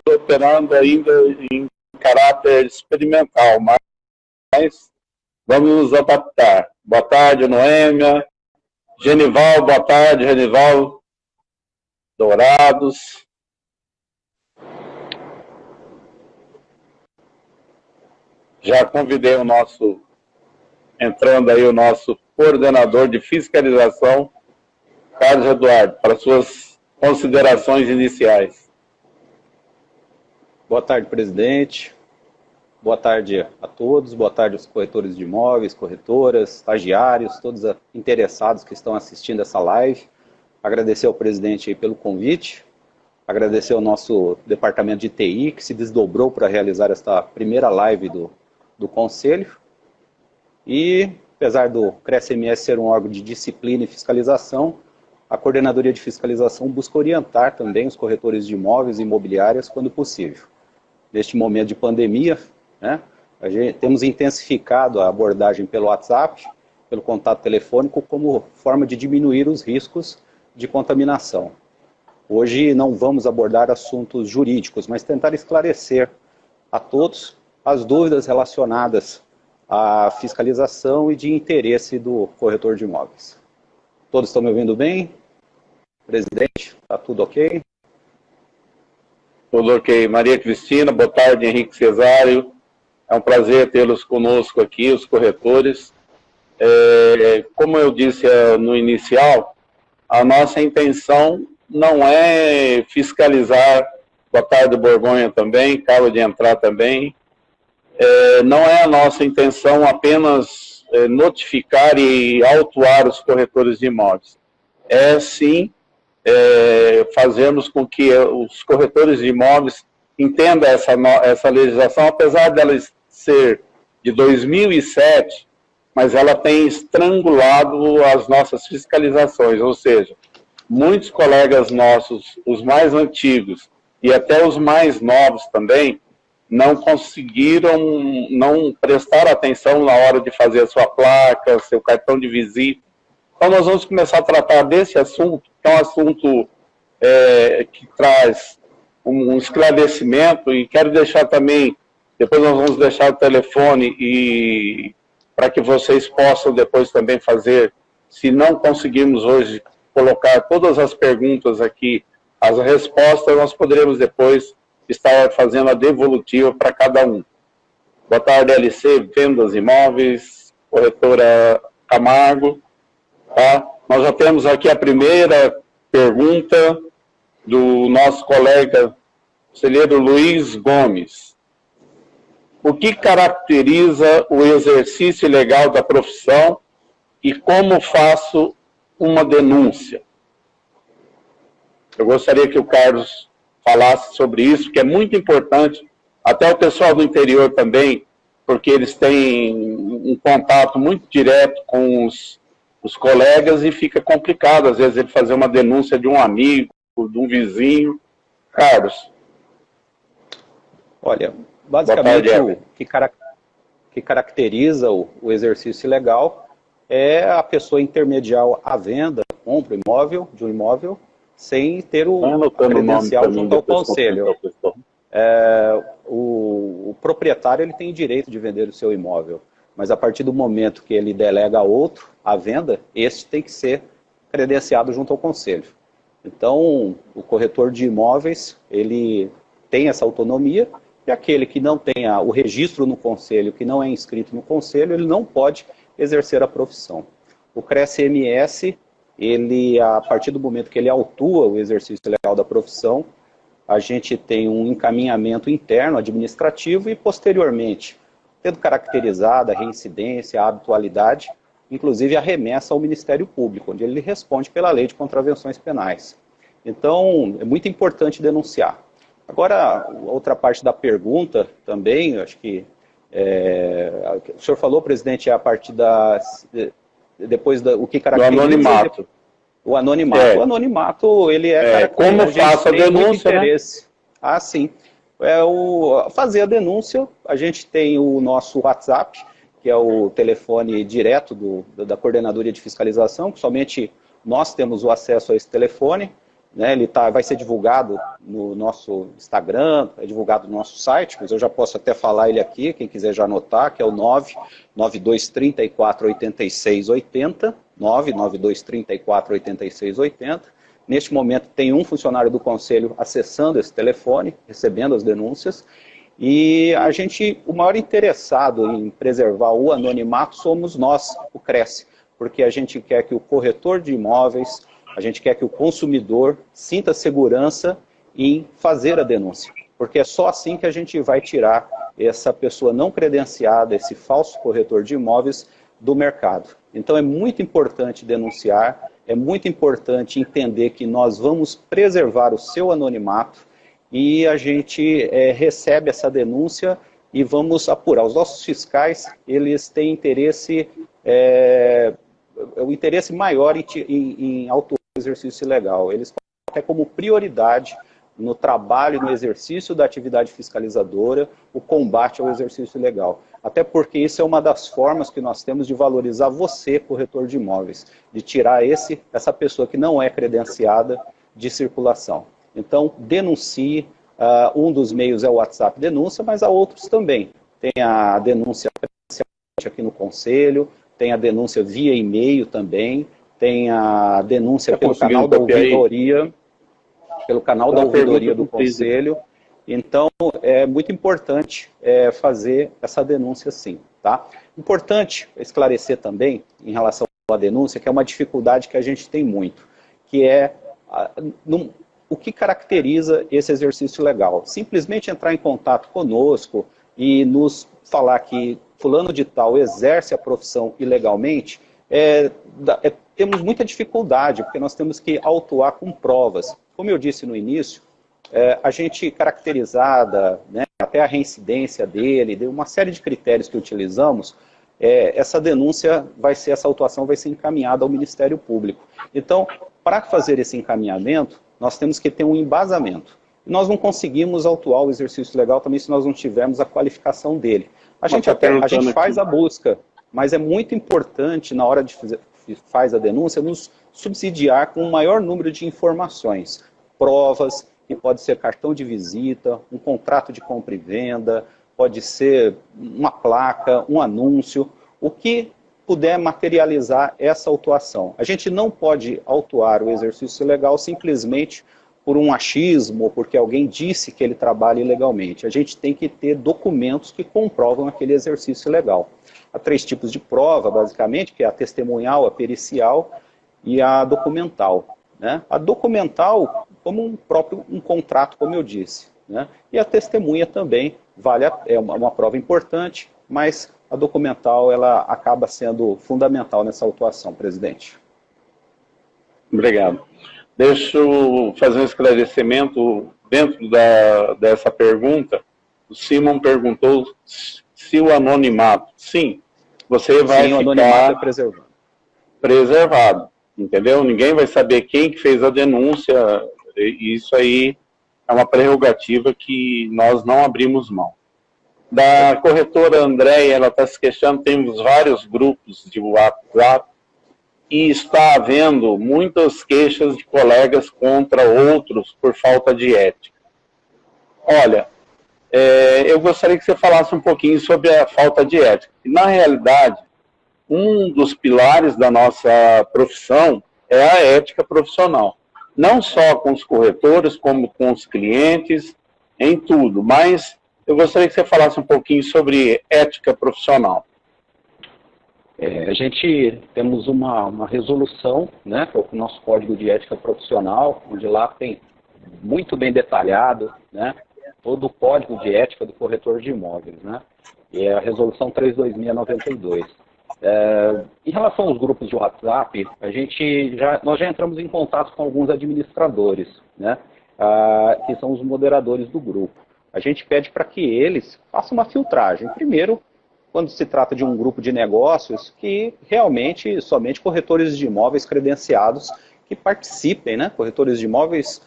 operando ainda em caráter experimental, mas vamos nos adaptar. Boa tarde, Noêmia. Genival, boa tarde, Genival Dourados. Já convidei entrando aí o nosso coordenador de fiscalização, Carlos Eduardo, para suas considerações iniciais. Boa tarde, presidente. Boa tarde a todos. Boa tarde aos corretores de imóveis, corretoras, estagiários, todos interessados que estão assistindo essa live. Agradecer ao presidente aí pelo convite. Agradecer ao nosso departamento de TI, que se desdobrou para realizar esta primeira live do Conselho. E, apesar do CRECE-MS ser um órgão de disciplina e fiscalização, a Coordenadoria de Fiscalização busca orientar também os corretores de imóveis e imobiliárias quando possível. Neste momento de pandemia, né, temos intensificado a abordagem pelo WhatsApp, pelo contato telefônico, como forma de diminuir os riscos de contaminação. Hoje não vamos abordar assuntos jurídicos, mas tentar esclarecer a todos as dúvidas relacionadas à fiscalização e de interesse do corretor de imóveis. Todos estão me ouvindo bem? Presidente, está tudo ok? Tudo ok. Maria Cristina, boa tarde, Henrique Cesário. É um prazer tê-los conosco aqui, os corretores. Como eu disse no inicial, a nossa intenção não é fiscalizar, boa tarde, Borgonha também, acaba de entrar também. Não é a nossa intenção apenas notificar e autuar os corretores de imóveis. É, sim, fazermos com que os corretores de imóveis entendam essa legislação, apesar dela ser de 2007, mas ela tem estrangulado as nossas fiscalizações, ou seja, muitos colegas nossos, os mais antigos e até os mais novos também, não conseguiram não prestar atenção na hora de fazer a sua placa, seu cartão de visita. Então nós vamos começar a tratar desse assunto, que é um assunto que traz um esclarecimento, e quero deixar também, depois nós vamos deixar o telefone para que vocês possam depois também fazer, se não conseguirmos hoje colocar todas as perguntas aqui, as respostas, nós poderemos depois estar fazendo a devolutiva para cada um. Boa tarde, LC, Vendas Imóveis, corretora Camargo. Tá? Nós já temos aqui a primeira pergunta do nosso colega conselheiro Luiz Gomes. O que caracteriza o exercício legal da profissão e como faço uma denúncia? Eu gostaria que o Carlos falasse sobre isso, que é muito importante, até o pessoal do interior também, porque eles têm um contato muito direto com os colegas e fica complicado, às vezes, ele fazer uma denúncia de um amigo, de um vizinho. Carlos. Olha, basicamente o que caracteriza o exercício legal é a pessoa intermediar a venda, compra de um imóvel, sem ter a credencial junto ao conselho. O proprietário ele tem direito de vender o seu imóvel, mas a partir do momento que ele delega a outro a venda, este tem que ser credenciado junto ao conselho. Então, o corretor de imóveis, ele tem essa autonomia, e aquele que não tenha o registro no conselho, que não é inscrito no conselho, ele não pode exercer a profissão. O CRECE-MS, ele, a partir do momento que ele autua o exercício legal da profissão, a gente tem um encaminhamento interno, administrativo, e posteriormente, tendo caracterizada a reincidência, a habitualidade, inclusive a remessa ao Ministério Público, onde ele responde pela Lei de Contravenções Penais. Então, é muito importante denunciar. Agora, outra parte da pergunta também, acho que o senhor falou, presidente, a partir depois o que caracteriza... Do anonimato. O anonimato. O anonimato, ele como faço a denúncia, né? Ah, sim. Fazer a denúncia, a gente tem o nosso WhatsApp, que é o telefone direto da Coordenadoria de Fiscalização, que somente nós temos o acesso a esse telefone. né? Ele vai ser divulgado no nosso Instagram, é divulgado no nosso site, mas eu já posso até falar ele aqui, quem quiser já anotar, que é o 992348680, 992348680. Neste momento tem um funcionário do Conselho acessando esse telefone, recebendo as denúncias, e o maior interessado em preservar o anonimato somos nós, o Cresce, porque a gente quer que o corretor de imóveis, a gente quer que o consumidor sinta segurança em fazer a denúncia, porque é só assim que a gente vai tirar essa pessoa não credenciada, esse falso corretor de imóveis do mercado. Então é muito importante denunciar, é muito importante entender que nós vamos preservar o seu anonimato e a gente recebe essa denúncia e vamos apurar. Os nossos fiscais, eles têm interesse, o interesse maior em autuar o exercício ilegal. Eles colocam até como prioridade no trabalho, no exercício da atividade fiscalizadora, o combate ao exercício ilegal. Até porque isso é uma das formas que nós temos de valorizar você, corretor de imóveis, de tirar essa pessoa que não é credenciada de circulação. Então, denuncie. Um dos meios é o WhatsApp Denúncia, mas há outros também. Tem a denúncia aqui no Conselho, tem a denúncia via e-mail também, tem a denúncia pelo canal da ouvidoria, do Conselho. Então, é muito importante fazer essa denúncia sim, tá? Importante esclarecer também, em relação à denúncia, que é uma dificuldade que a gente tem muito, que é o que caracteriza esse exercício legal. Simplesmente entrar em contato conosco e nos falar que fulano de tal exerce a profissão ilegalmente, temos muita dificuldade, porque nós temos que autuar com provas. Como eu disse no início, a gente caracterizada, né, até a reincidência dele, de uma série de critérios que utilizamos, essa denúncia essa autuação vai ser encaminhada ao Ministério Público. Então, para fazer esse encaminhamento, nós temos que ter um embasamento. E nós não conseguimos autuar o exercício legal também se nós não tivermos a qualificação dele. A gente faz a busca, mas é muito importante, na hora de faz a denúncia, nos subsidiar com o maior número de informações, provas, que pode ser cartão de visita, um contrato de compra e venda, pode ser uma placa, um anúncio, o que puder materializar essa autuação. A gente não pode autuar o exercício ilegal simplesmente por um achismo, ou porque alguém disse que ele trabalha ilegalmente. A gente tem que ter documentos que comprovam aquele exercício ilegal. Há 3 tipos de prova, basicamente, que é a testemunhal, a pericial e a documental, né? A documental, como um contrato, como eu disse, né? E a testemunha também é uma prova importante, mas a documental ela acaba sendo fundamental nessa autuação, presidente. Obrigado. Deixa eu fazer um esclarecimento dentro dessa pergunta. O Simon perguntou se o anonimato. Sim, você vai o anonimato é preservado, entendeu? Ninguém vai saber quem que fez a denúncia, e isso aí é uma prerrogativa que nós não abrimos mão. Da corretora Andréia, ela está se questionando, temos vários grupos de WhatsApp, e está havendo muitas queixas de colegas contra outros por falta de ética. Olha, eu gostaria que você falasse um pouquinho sobre a falta de ética. Na realidade, um dos pilares da nossa profissão é a ética profissional. Não só com os corretores, como com os clientes, em tudo. Mas eu gostaria que você falasse um pouquinho sobre ética profissional. A gente temos uma resolução, né, que é o nosso Código de Ética Profissional, onde lá tem muito bem detalhado, né, todo o Código de Ética do corretor de imóveis, né, e é a Resolução 32692. Em relação aos grupos de WhatsApp, nós já entramos em contato com alguns administradores, né, que são os moderadores do grupo. A gente pede para que eles façam uma filtragem. Primeiro, quando se trata de um grupo de negócios, que realmente somente corretores de imóveis credenciados que participem, né? Corretores de imóveis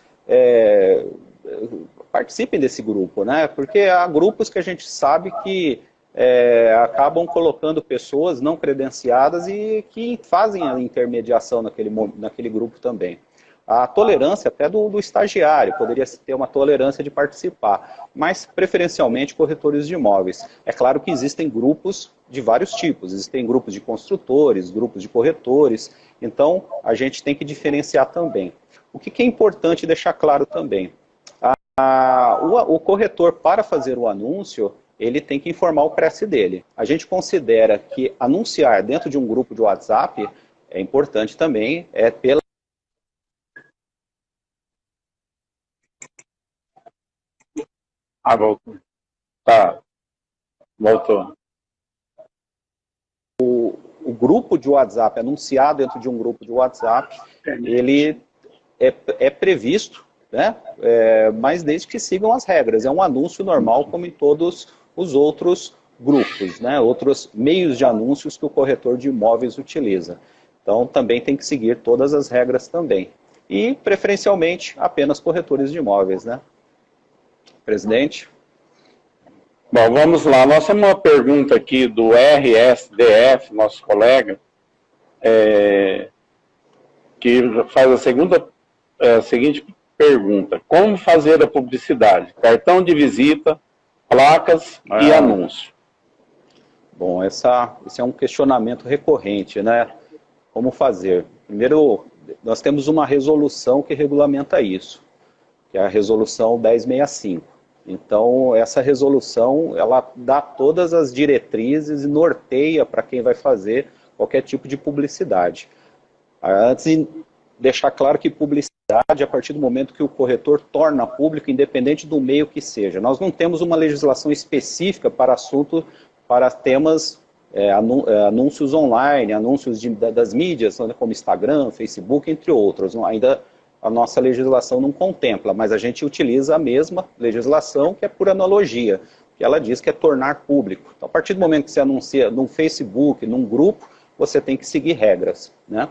participem desse grupo, né? Porque há grupos que a gente sabe que acabam colocando pessoas não credenciadas e que fazem a intermediação naquele grupo também. a tolerância até do estagiário, poderia ter uma tolerância de participar, mas preferencialmente corretores de imóveis. É claro que existem grupos de vários tipos, existem grupos de construtores, grupos de corretores, então a gente tem que diferenciar também. O que é importante deixar claro também, o corretor, para fazer o anúncio, ele tem que informar o CRESS dele. A gente considera que anunciar dentro de um grupo de WhatsApp é importante também, pela Voltou. Tá, voltou. O grupo de WhatsApp, anunciar dentro de um grupo de WhatsApp, ele é previsto, né? Mas desde que sigam as regras. É um anúncio normal, como em todos os outros grupos, né? Outros meios de anúncios que o corretor de imóveis utiliza. Então, também tem que seguir todas as regras também. E, preferencialmente, apenas corretores de imóveis, né? Presidente? Bom, vamos lá. Nós temos uma pergunta aqui do RSDF, nosso colega, que faz a seguinte pergunta. Como fazer a publicidade? Cartão de visita, placas e anúncio. Bom, esse é um questionamento recorrente, né? Como fazer? Primeiro, nós temos uma resolução que regulamenta isso, que é a resolução 1065. Então, essa resolução, ela dá todas as diretrizes e norteia para quem vai fazer qualquer tipo de publicidade. Antes de deixar claro que publicidade, a partir do momento que o corretor torna público, independente do meio que seja. Nós não temos uma legislação específica para temas, anúncios online, anúncios das mídias, como Instagram, Facebook, entre outros. Ainda a nossa legislação não contempla, mas a gente utiliza a mesma legislação, que é por analogia, que ela diz que é tornar público. Então, a partir do momento que você anuncia num Facebook, num grupo, você tem que seguir regras, né?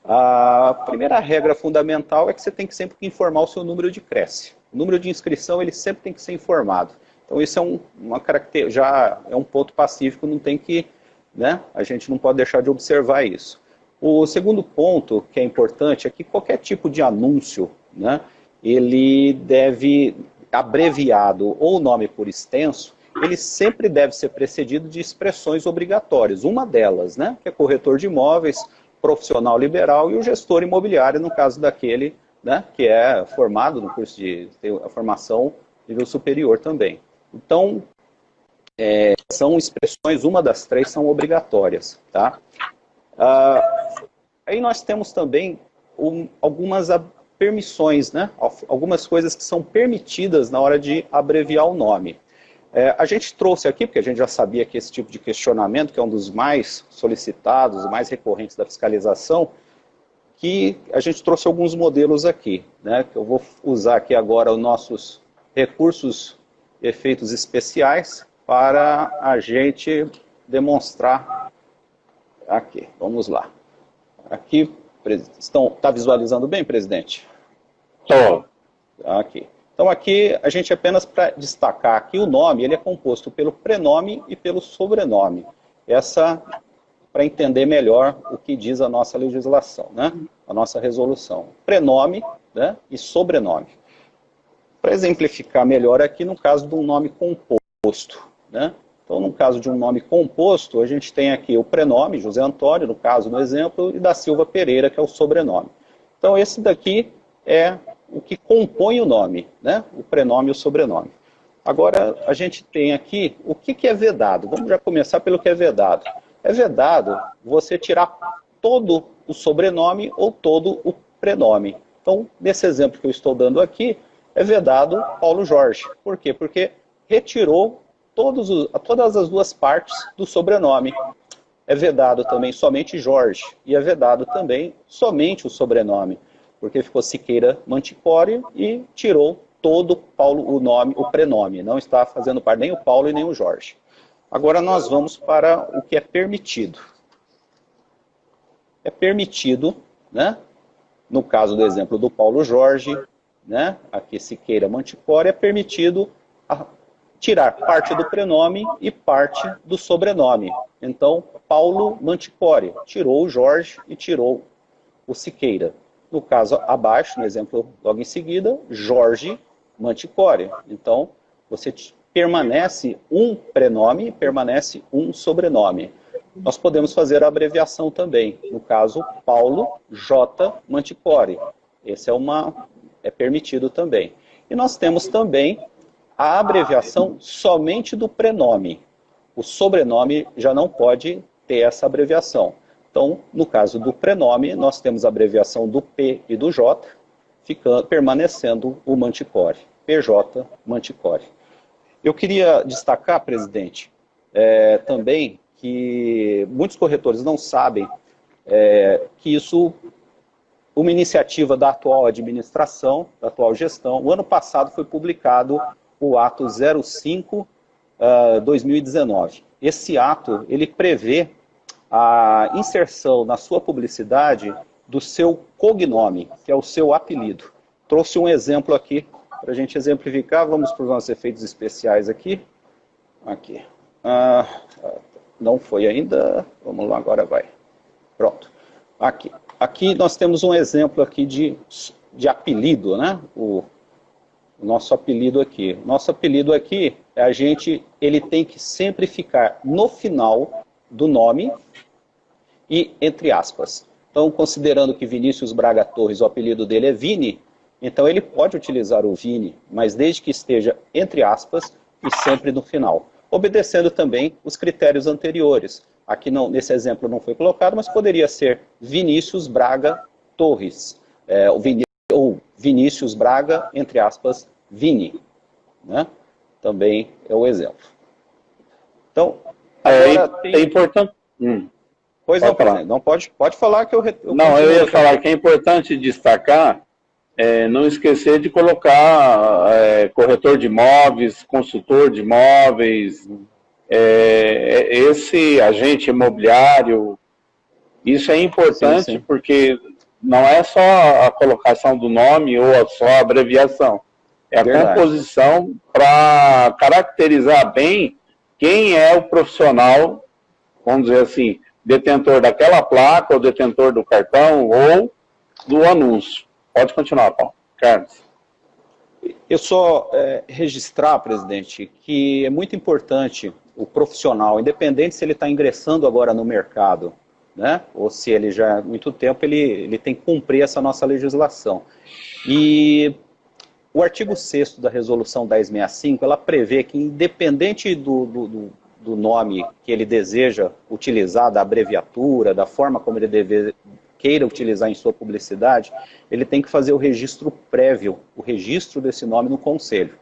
A primeira regra fundamental é que você tem que sempre informar o seu número de CRESS. O número de inscrição, ele sempre tem que ser informado. Então, isso é uma característica, já é um ponto pacífico, não tem que, né? A gente não pode deixar de observar isso. O segundo ponto que é importante é que qualquer tipo de anúncio, né, ele deve, abreviado ou nome por extenso, ele sempre deve ser precedido de expressões obrigatórias. Uma delas, né, que é corretor de imóveis, profissional liberal e o gestor imobiliário, no caso daquele, né, que é formado no curso tem a formação nível superior também. Então, são expressões, uma das três são obrigatórias, tá? Aí nós temos também algumas permissões, né? Algumas coisas que são permitidas na hora de abreviar o nome. A gente trouxe aqui, porque a gente já sabia que esse tipo de questionamento, que é um dos mais solicitados, mais recorrentes da fiscalização, que a gente trouxe alguns modelos aqui, né? Que eu vou usar aqui agora os nossos recursos, efeitos especiais, para a gente demonstrar aqui. Vamos lá. Aqui, está visualizando bem, presidente? Estou. Aqui. Então aqui, a gente apenas para destacar aqui o nome, ele é composto pelo prenome e pelo sobrenome. Para entender melhor o que diz a nossa legislação, né? A nossa resolução. Prenome, né, e sobrenome. Para exemplificar melhor aqui, no caso de um nome composto, né? Então, no caso de um nome composto, a gente tem aqui o prenome, José Antônio, no caso, no exemplo, e da Silva Pereira, que é o sobrenome. Então, esse daqui é o que compõe o nome, né? O prenome e o sobrenome. Agora, a gente tem aqui o que é vedado. Vamos já começar pelo que é vedado. É vedado você tirar todo o sobrenome ou todo o prenome. Então, nesse exemplo que eu estou dando aqui, é vedado Paulo Jorge. Por quê? Porque retirou todas as duas partes do sobrenome. É vedado também somente Jorge, e é vedado também somente o sobrenome, porque ficou Siqueira Manticore e tirou todo o nome, o prenome, não está fazendo parte nem o Paulo e nem o Jorge. Agora nós vamos para o que é permitido. É permitido, né? No caso do exemplo do Paulo Jorge, né? Aqui Siqueira Manticore, é permitido tirar parte do prenome e parte do sobrenome. Então, Paulo Manticore tirou o Jorge e tirou o Siqueira. No caso abaixo, no exemplo logo em seguida, Jorge Manticore. Então, você permanece um prenome, permanece um sobrenome. Nós podemos fazer a abreviação também. No caso, Paulo J. Manticore. Esse é permitido também. E nós temos também a abreviação somente do prenome. O sobrenome já não pode ter essa abreviação. Então, no caso do prenome, nós temos a abreviação do P e do J, permanecendo o Manticore. PJ Manticore. Eu queria destacar, presidente, também que muitos corretores não sabem que isso, uma iniciativa da atual administração, da atual gestão. O ano passado foi publicado o ato 05/2019. Esse ato, ele prevê a inserção na sua publicidade do seu cognome, que é o seu apelido. Trouxe um exemplo aqui para a gente exemplificar. Vamos para os nossos efeitos especiais aqui. Aqui. Não foi ainda. Vamos lá, agora vai. Pronto. Aqui nós temos um exemplo aqui de apelido, né? O nosso apelido aqui. Nosso apelido aqui, ele tem que sempre ficar no final do nome e entre aspas. Então, considerando que Vinícius Braga Torres, o apelido dele é Vini, então ele pode utilizar o Vini, mas desde que esteja entre aspas e sempre no final. Obedecendo também os critérios anteriores. Aqui nesse exemplo não foi colocado, mas poderia ser Vinícius Braga Torres. Ou Vinícius Braga, entre aspas, Vini. Né? Também é o exemplo. Então, agora é importante... Pois não, presidente, não pode falar que eu não, eu ia falar que é importante destacar, não esquecer de colocar corretor de imóveis, consultor de imóveis, esse agente imobiliário. Isso é importante, sim. Porque não é só a colocação do nome ou só a abreviação. É a composição para caracterizar bem quem é o profissional, vamos dizer assim, detentor daquela placa, ou detentor do cartão, ou do anúncio. Pode continuar, Paulo. Carlos. Eu só registrar, presidente, que é muito importante o profissional, independente se ele está ingressando agora no mercado, né, ou se ele já há muito tempo, ele tem que cumprir essa nossa legislação. E o artigo 6º da Resolução 1065, ela prevê que, independente do nome que ele deseja utilizar, da abreviatura, da forma como ele queira utilizar em sua publicidade, ele tem que fazer o registro prévio, o registro desse nome no conselho.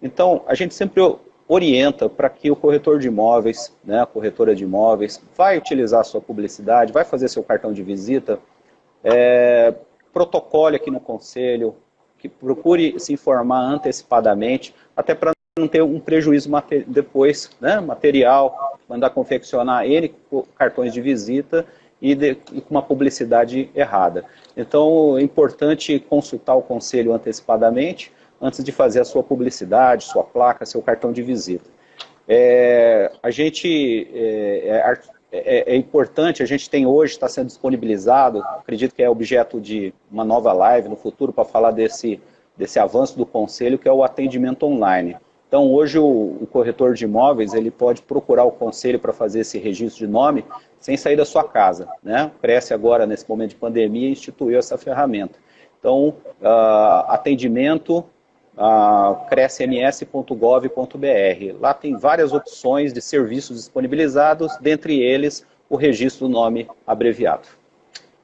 Então, a gente sempre orienta para que o corretor de imóveis, né, a corretora de imóveis, vai utilizar a sua publicidade, vai fazer seu cartão de visita, protocole aqui no conselho, que procure se informar antecipadamente, até para não ter um prejuízo depois, né, material, mandar confeccionar N cartões de visita e com uma publicidade errada. Então, é importante consultar o conselho antecipadamente, antes de fazer a sua publicidade, sua placa, seu cartão de visita. É importante, a gente tem hoje, está sendo disponibilizado, acredito que é objeto de uma nova live no futuro, para falar desse avanço do conselho, que é o atendimento online. Então, hoje, o corretor de imóveis, ele pode procurar o conselho para fazer esse registro de nome sem sair da sua casa. Né? O Cresce agora, nesse momento de pandemia, instituiu essa ferramenta. Então, atendimento, crescems.gov.br. Lá tem várias opções de serviços disponibilizados, dentre eles o registro do nome abreviado.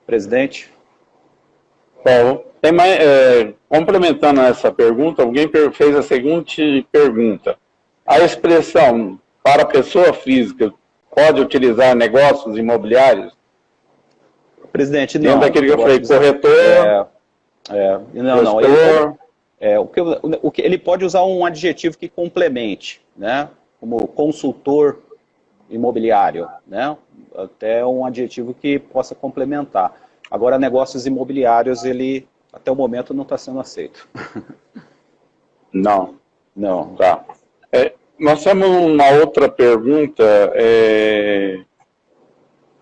Presidente? Paulo, complementando essa pergunta, alguém fez a seguinte pergunta. A expressão para pessoa física pode utilizar negócios imobiliários? Presidente, não. Daquele que eu falei, corretor, não. Ele pode usar um adjetivo que complemente, né? Como consultor imobiliário, né? Até um adjetivo que possa complementar. Agora, negócios imobiliários, ele até o momento não está sendo aceito. Não. Não. Tá. Nós temos uma outra pergunta.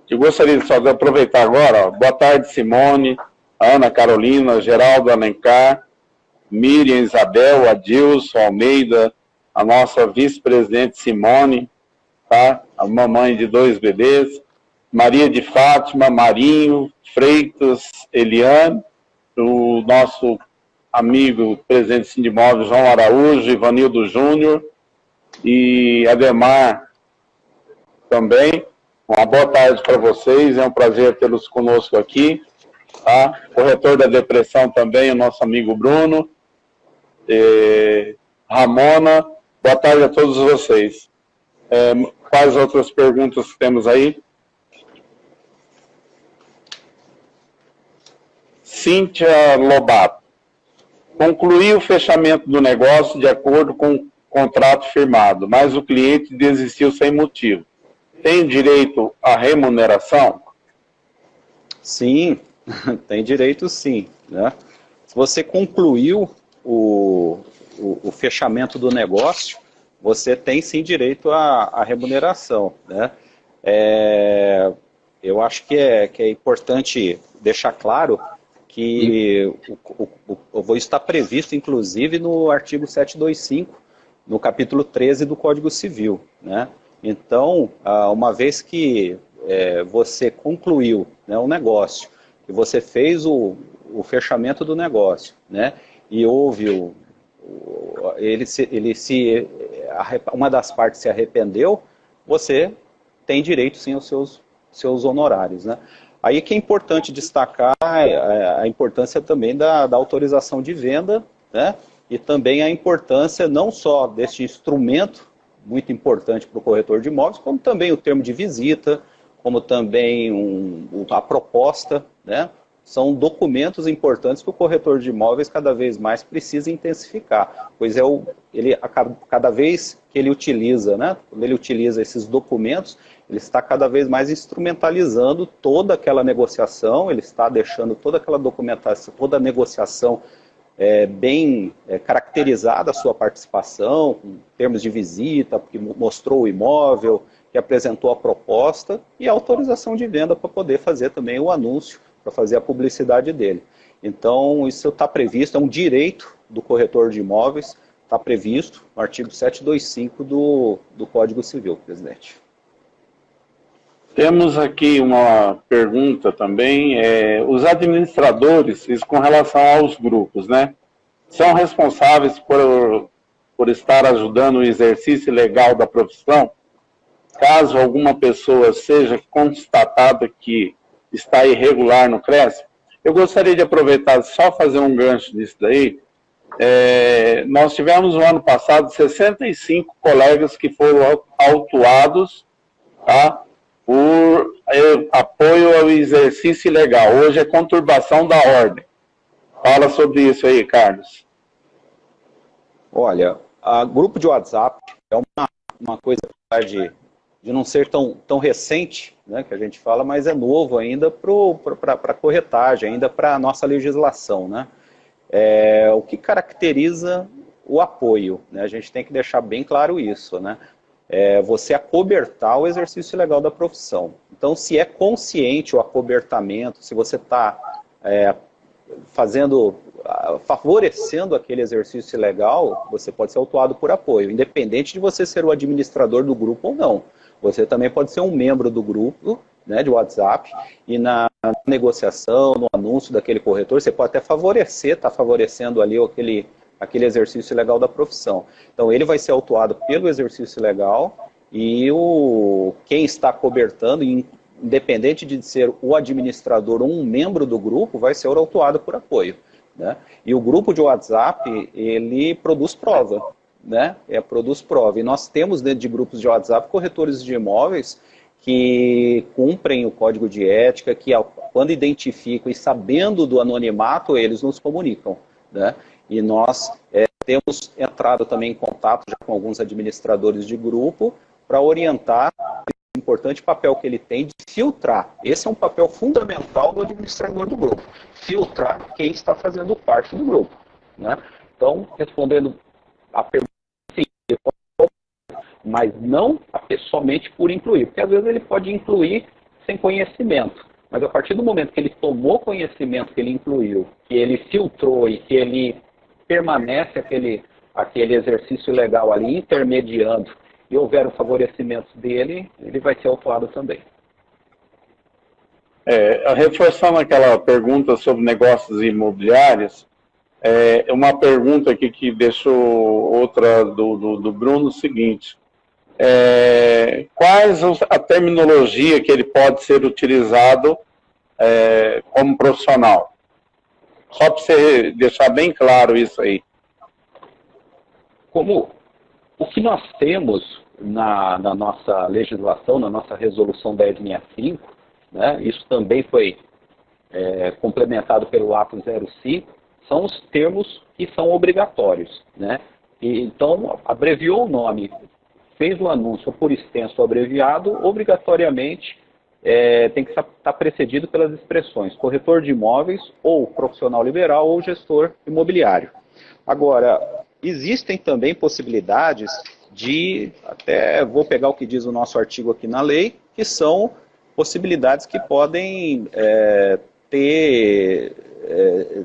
Eu gostaria só de aproveitar agora. Boa tarde, Simone. Ana Carolina, Geraldo Alencar, Miriam Isabel, Adilson Almeida, a nossa vice-presidente Simone, tá? A mamãe de 2 bebês, Maria de Fátima, Marinho, Freitas, Eliane, o nosso amigo presidente do Sindimóvel, João Araújo, Ivanildo Júnior e Ademar também. Uma boa tarde para vocês, é um prazer tê-los conosco aqui. Tá? Corretor da depressão também, o nosso amigo Bruno, Ramona, boa tarde a todos vocês. Quais outras perguntas que temos aí? Cíntia Lobato. Concluí o fechamento do negócio de acordo com o contrato firmado, mas o cliente desistiu sem motivo. Tem direito à remuneração? Sim, tem direito sim. Né? Se você concluiu o fechamento do negócio, você tem sim direito à remuneração. Né? Eu acho que é importante deixar claro que isso está previsto, inclusive, no artigo 725, no capítulo 13 do Código Civil. Né? Então, uma vez que você concluiu, né, um negócio, que você fez o fechamento do negócio, né, e houve uma das partes se arrependeu, você tem direito sim aos seus honorários. Né? Aí que é importante destacar a importância também da autorização de venda, né, e também a importância não só deste instrumento muito importante para o corretor de imóveis, como também o termo de visita, como também a proposta, né? São documentos importantes que o corretor de imóveis cada vez mais precisa intensificar, pois cada vez que ele utiliza, né? Quando ele utiliza esses documentos, ele está cada vez mais instrumentalizando toda aquela negociação, ele está deixando toda aquela documentação, toda a negociação bem caracterizada a sua participação, com termos de visita, que mostrou o imóvel, que apresentou a proposta e a autorização de venda para poder fazer também o anúncio, para fazer a publicidade dele. Então, isso está previsto, é um direito do corretor de imóveis, está previsto no artigo 725 do Código Civil, presidente. Temos aqui uma pergunta também, os administradores, isso com relação aos grupos, né, são responsáveis por estar ajudando o exercício legal da profissão? Caso alguma pessoa seja constatada que está irregular no CRES, eu gostaria de aproveitar só fazer um gancho nisso daí. Nós tivemos no ano passado 65 colegas que foram autuados, tá, por apoio ao exercício ilegal. Hoje é conturbação da ordem. Fala sobre isso aí, Carlos. Olha, o grupo de WhatsApp é uma coisa de não ser tão recente, né, que a gente fala, mas é novo ainda para a corretagem, ainda para a nossa legislação. Né? O que caracteriza o apoio, né? A gente tem que deixar bem claro isso, né? Você acobertar o exercício legal da profissão. Então, se é consciente o acobertamento, se você está favorecendo aquele exercício legal, você pode ser autuado por apoio, independente de você ser o administrador do grupo ou não. Você também pode ser um membro do grupo, né, de WhatsApp, e na negociação, no anúncio daquele corretor, você pode até favorecer, está favorecendo ali aquele exercício legal da profissão. Então, ele vai ser autuado pelo exercício legal e quem está cobertando, independente de ser o administrador ou um membro do grupo, vai ser autuado por apoio. Né? E o grupo de WhatsApp, ele produz prova. Né? Produz prova. E nós temos dentro de grupos de WhatsApp corretores de imóveis que cumprem o código de ética, que quando identificam e sabendo do anonimato, eles nos comunicam. Né? E nós temos entrado também em contato já com alguns administradores de grupo para orientar o importante papel que ele tem de filtrar. Esse é um papel fundamental do administrador do grupo. Filtrar quem está fazendo parte do grupo. Né? Então, respondendo a pergunta, sim, mas não somente por incluir, porque às vezes ele pode incluir sem conhecimento. Mas a partir do momento que ele tomou conhecimento, que ele incluiu, que ele filtrou e que ele permanece aquele exercício legal ali intermediando e houver o favorecimento dele, ele vai ser autuado também. Reforçando aquela pergunta sobre negócios imobiliários, uma pergunta aqui que deixou outra do Bruno, o seguinte: quais a terminologia que ele pode ser utilizado como profissional? Só para você deixar bem claro isso aí. Como o que nós temos na nossa legislação, na nossa resolução 1065, né, isso também foi complementado pelo ato 05, são os termos que são obrigatórios, né? Então, abreviou o nome, fez o anúncio por extenso ou abreviado, obrigatoriamente tem que estar precedido pelas expressões corretor de imóveis, ou profissional liberal, ou gestor imobiliário. Agora, existem também possibilidades de, até vou pegar o que diz o nosso artigo aqui na lei, que são possibilidades que podem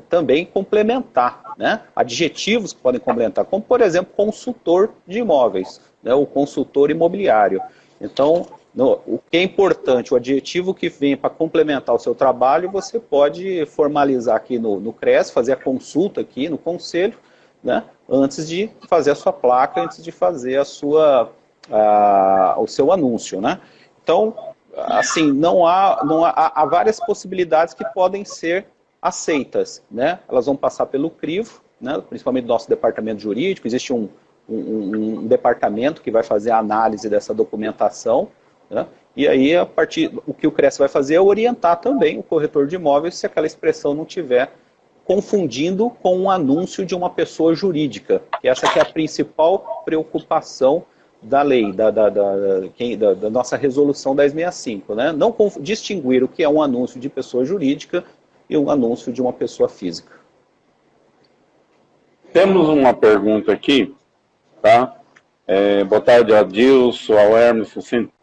também complementar, né? Adjetivos que podem complementar, como por exemplo consultor de imóveis, né? O consultor imobiliário. Então, o que é importante, o adjetivo que vem para complementar o seu trabalho, você pode formalizar aqui no CRES, fazer a consulta aqui no conselho, né? Antes de fazer a sua placa, antes de fazer o seu anúncio, né? Então, assim, há várias possibilidades que podem ser aceitas, né? Elas vão passar pelo crivo, né? Principalmente do nosso departamento jurídico. Existe um departamento que vai fazer a análise dessa documentação, né? E aí, o que o CRES vai fazer é orientar também o corretor de imóveis se aquela expressão não tiver confundindo com um anúncio de uma pessoa jurídica. Essa que é a principal preocupação da lei, da nossa resolução 1065, né? Não distinguir o que é um anúncio de pessoa jurídica e um anúncio de uma pessoa física. Temos uma pergunta aqui, tá? Boa tarde, Adilson, ao Hermes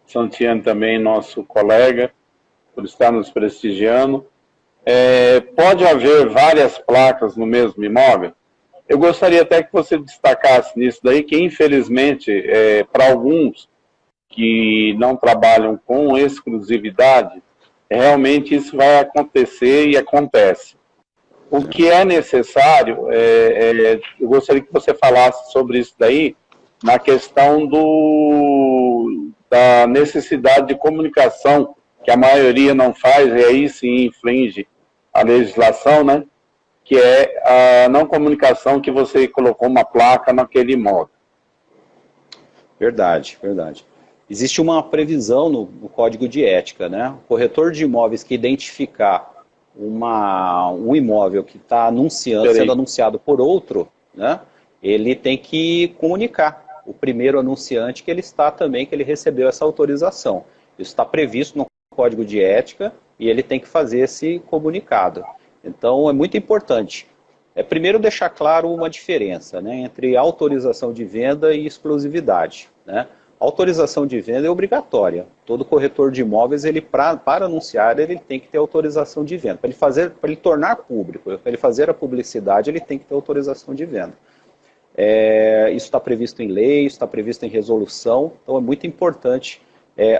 Santiano também, nosso colega, por estar nos prestigiando. Pode haver várias placas no mesmo imóvel? Eu gostaria até que você destacasse nisso daí, que infelizmente, para alguns que não trabalham com exclusividade, realmente isso vai acontecer e acontece. O que é necessário, eu gostaria que você falasse sobre isso daí, na questão da necessidade de comunicação, que a maioria não faz, e aí sim infringe a legislação, né? Que é a não comunicação que você colocou uma placa naquele imóvel. Verdade, verdade. Existe uma previsão no Código de Ética, né? O corretor de imóveis que identificar um imóvel que está sendo anunciado por outro, né? Ele tem que comunicar o primeiro anunciante que ele recebeu essa autorização. Isso está previsto no Código de Ética e ele tem que fazer esse comunicado. Então, é muito importante. Primeiro, deixar claro uma diferença, né, entre autorização de venda e exclusividade, né? A autorização de venda é obrigatória. Todo corretor de imóveis, para anunciar, ele tem que ter autorização de venda. Para ele tornar público, para ele fazer a publicidade, ele tem que ter autorização de venda. Isso está previsto em lei, isso está previsto em resolução, então é muito importante,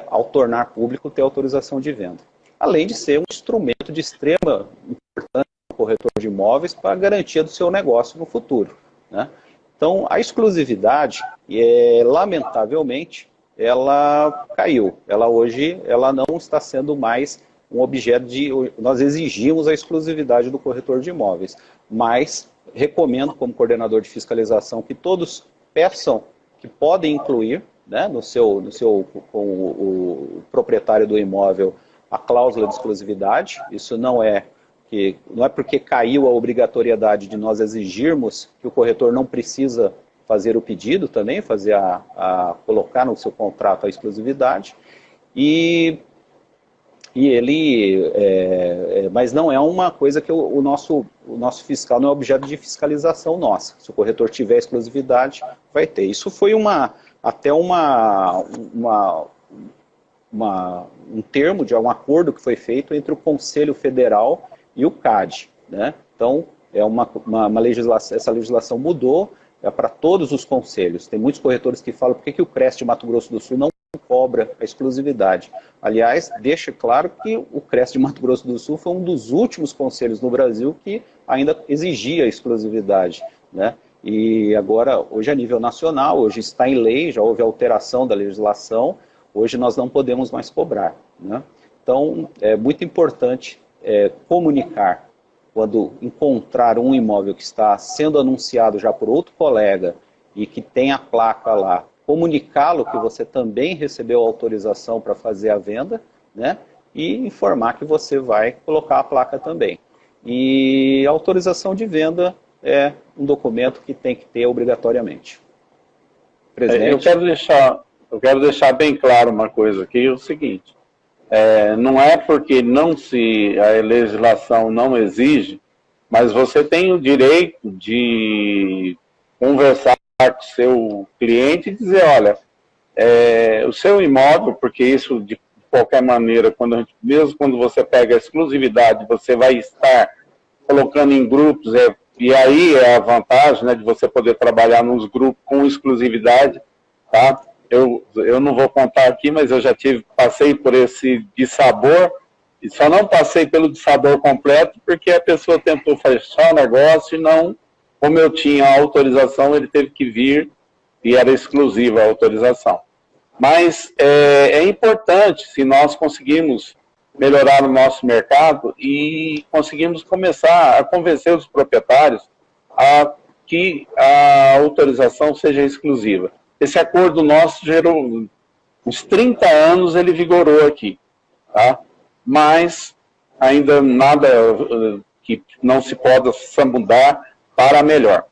ao tornar público, ter autorização de venda. Além de ser um instrumento de extrema importância para o corretor de imóveis para a garantia do seu negócio no futuro, né? Então, a exclusividade, lamentavelmente, ela caiu. Hoje ela não está sendo mais um objeto de... Nós exigimos a exclusividade do corretor de imóveis, mas recomendo, como coordenador de fiscalização, que todos peçam que podem incluir, né, com o proprietário do imóvel, a cláusula de exclusividade. Isso não é porque caiu a obrigatoriedade de nós exigirmos que o corretor não precisa fazer o pedido também, colocar no seu contrato a exclusividade, mas não é uma coisa que o nosso fiscal não é objeto de fiscalização nossa. Se o corretor tiver exclusividade, vai ter. Isso foi até uma um termo de um acordo que foi feito entre o Conselho Federal e o CAD, né? Então, essa legislação mudou para todos os conselhos. Tem muitos corretores que falam por que o CRES de Mato Grosso do Sul não cobra a exclusividade. Aliás, deixa claro que o CRES de Mato Grosso do Sul foi um dos últimos conselhos no Brasil que ainda exigia a exclusividade, né? E agora, hoje a nível nacional, hoje está em lei, já houve alteração da legislação, hoje nós não podemos mais cobrar, né? Então, é muito importante comunicar quando encontrar um imóvel que está sendo anunciado já por outro colega e que tem a placa lá, comunicá-lo que você também recebeu autorização para fazer a venda, né? E informar que você vai colocar a placa também. E a autorização de venda é um documento que tem que ter obrigatoriamente. Presidente? Eu quero deixar bem claro uma coisa aqui, é o seguinte, não é porque a legislação não exige, mas você tem o direito de conversar com o seu cliente e dizer, olha, o seu imóvel, porque isso de qualquer maneira, mesmo quando você pega a exclusividade, você vai estar colocando em grupos, e aí é a vantagem, né, de você poder trabalhar nos grupos com exclusividade, tá? Eu não vou contar aqui, mas eu já passei por esse dissabor, e só não passei pelo dissabor completo, porque a pessoa tentou fechar o negócio e não, como eu tinha a autorização, ele teve que vir e era exclusiva a autorização. Mas é importante, se nós conseguimos melhorar o nosso mercado e conseguimos começar a convencer os proprietários a que a autorização seja exclusiva. Esse acordo nosso gerou uns 30 anos, ele vigorou aqui, tá? Mas ainda nada que não se possa mudar para melhor.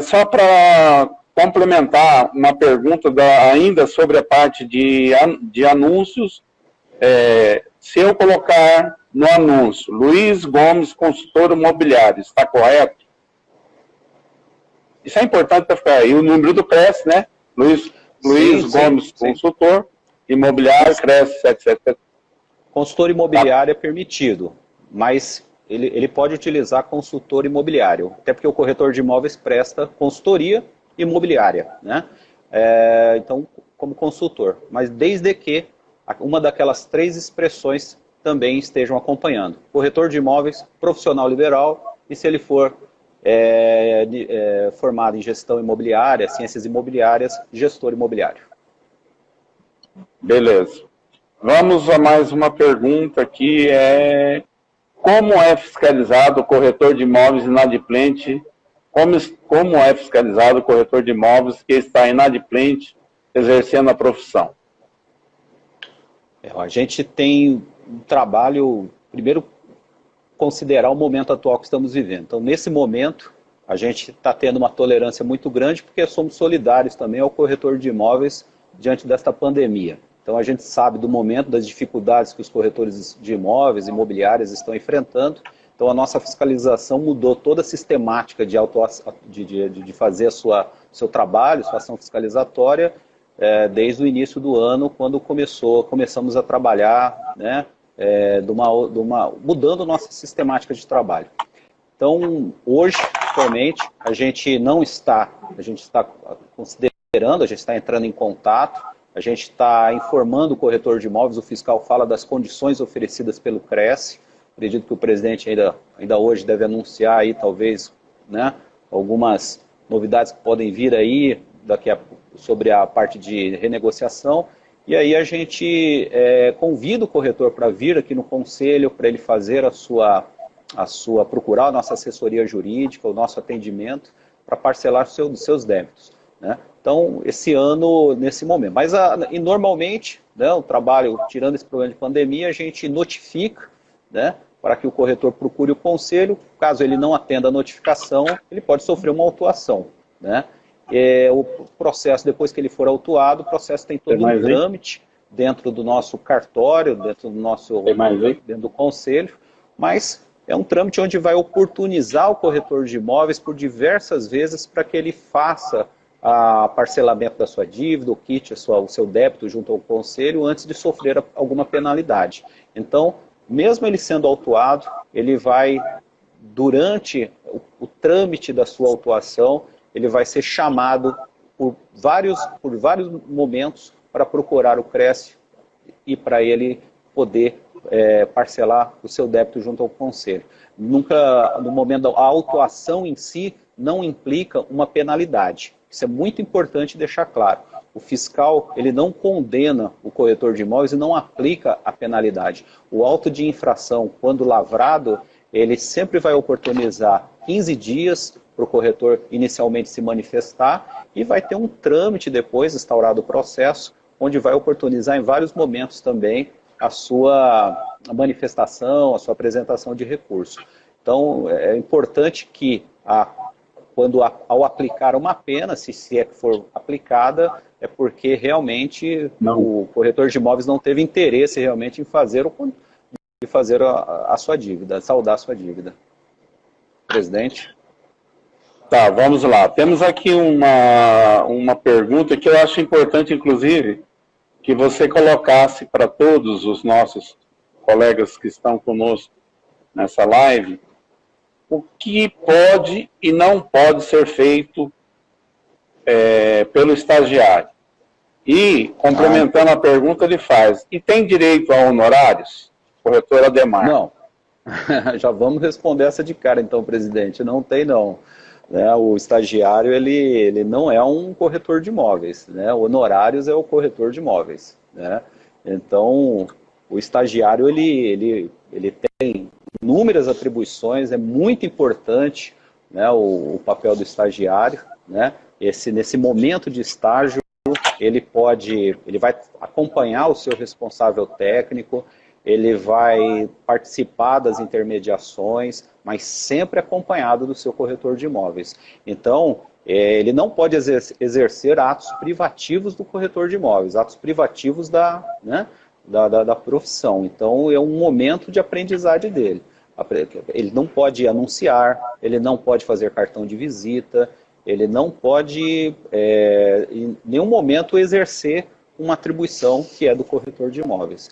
Só para complementar uma pergunta ainda sobre a parte de anúncios, se eu colocar no anúncio Luiz Gomes, consultor imobiliário, está correto? Isso é importante para ficar aí. O número do CRES, né? Luiz Gomes, sim. Consultor imobiliário, CRES 77. Consultor imobiliário é permitido, mas ele pode utilizar consultor imobiliário, até porque o corretor de imóveis presta consultoria imobiliária, né? Então, como consultor, mas desde que uma daquelas 3 expressões também estejam acompanhando. Corretor de imóveis, profissional liberal, e se ele for formado em gestão imobiliária, ciências imobiliárias, gestor imobiliário. Beleza. Vamos a mais uma pergunta aqui, como é fiscalizado o corretor de imóveis inadimplente? Como é fiscalizado o corretor de imóveis que está inadimplente exercendo a profissão? A gente tem um trabalho, primeiro, considerar o momento atual que estamos vivendo. Então, nesse momento, a gente está tendo uma tolerância muito grande, porque somos solidários também ao corretor de imóveis diante desta pandemia. Então, a gente sabe do momento, das dificuldades que os corretores de imóveis, imobiliárias estão enfrentando. Então, a nossa fiscalização mudou toda a sistemática de fazer seu trabalho, sua ação fiscalizatória, desde o início do ano, quando começamos a trabalhar, né, mudando nossa sistemática de trabalho. Então, hoje, atualmente, a gente está considerando, a gente está entrando em contato, a gente está informando o corretor de imóveis, o fiscal fala das condições oferecidas pelo CRES. Acredito que o presidente ainda hoje deve anunciar aí, talvez, né, algumas novidades que podem vir aí sobre a parte de renegociação. E aí a gente convida o corretor para vir aqui no conselho, para ele fazer procurar a nossa assessoria jurídica, o nosso atendimento, para parcelar seus débitos, né? Então, esse ano, nesse momento. Mas, normalmente, né, o trabalho, tirando esse problema de pandemia, a gente notifica, né, para que o corretor procure o conselho. Caso ele não atenda a notificação, ele pode sofrer uma autuação, né? O processo, depois que ele for autuado, o processo tem todo um trâmite dentro do nosso cartório, dentro do conselho, mas é um trâmite onde vai oportunizar o corretor de imóveis por diversas vezes para que ele faça a parcelamento da sua dívida, o kit, o seu débito junto ao conselho, antes de sofrer alguma penalidade. Então, mesmo ele sendo autuado, ele vai, durante o trâmite da sua autuação, ele vai ser chamado por vários momentos para procurar o CRES e para ele poder parcelar o seu débito junto ao conselho. Nunca, no momento da autuação em si, não implica uma penalidade. Isso é muito importante deixar claro. O fiscal, ele não condena o corretor de imóveis e não aplica a penalidade. O auto de infração, quando lavrado, ele sempre vai oportunizar 15 dias para o corretor inicialmente se manifestar e vai ter um trâmite depois, instaurado o processo, onde vai oportunizar em vários momentos também a sua manifestação, a sua apresentação de recurso. Então, é importante que, ao aplicar uma pena, se é que for aplicada, é porque realmente o corretor de imóveis não teve interesse realmente em fazer a sua dívida, saldar a sua dívida. Presidente? Tá, vamos lá. Temos aqui uma pergunta que eu acho importante, inclusive, que você colocasse para todos os nossos colegas que estão conosco nessa live, o que pode e não pode ser feito pelo estagiário. E, complementando a pergunta, ele faz, e tem direito a honorários? Corretor Ademar. Não. Já vamos responder essa de cara, então, presidente. Não tem, não. O estagiário, ele não é um corretor de imóveis. Honorários é o corretor de imóveis. Então, o estagiário, ele tem inúmeras atribuições, é muito importante o papel do estagiário. Nesse momento de estágio, ele vai acompanhar o seu responsável técnico, ele vai participar das intermediações, mas sempre acompanhado do seu corretor de imóveis. Então, ele não pode exercer atos privativos do corretor de imóveis, atos privativos da profissão. Então, é um momento de aprendizagem dele. Ele não pode anunciar, ele não pode fazer cartão de visita, ele não pode, em nenhum momento, exercer uma atribuição que é do corretor de imóveis.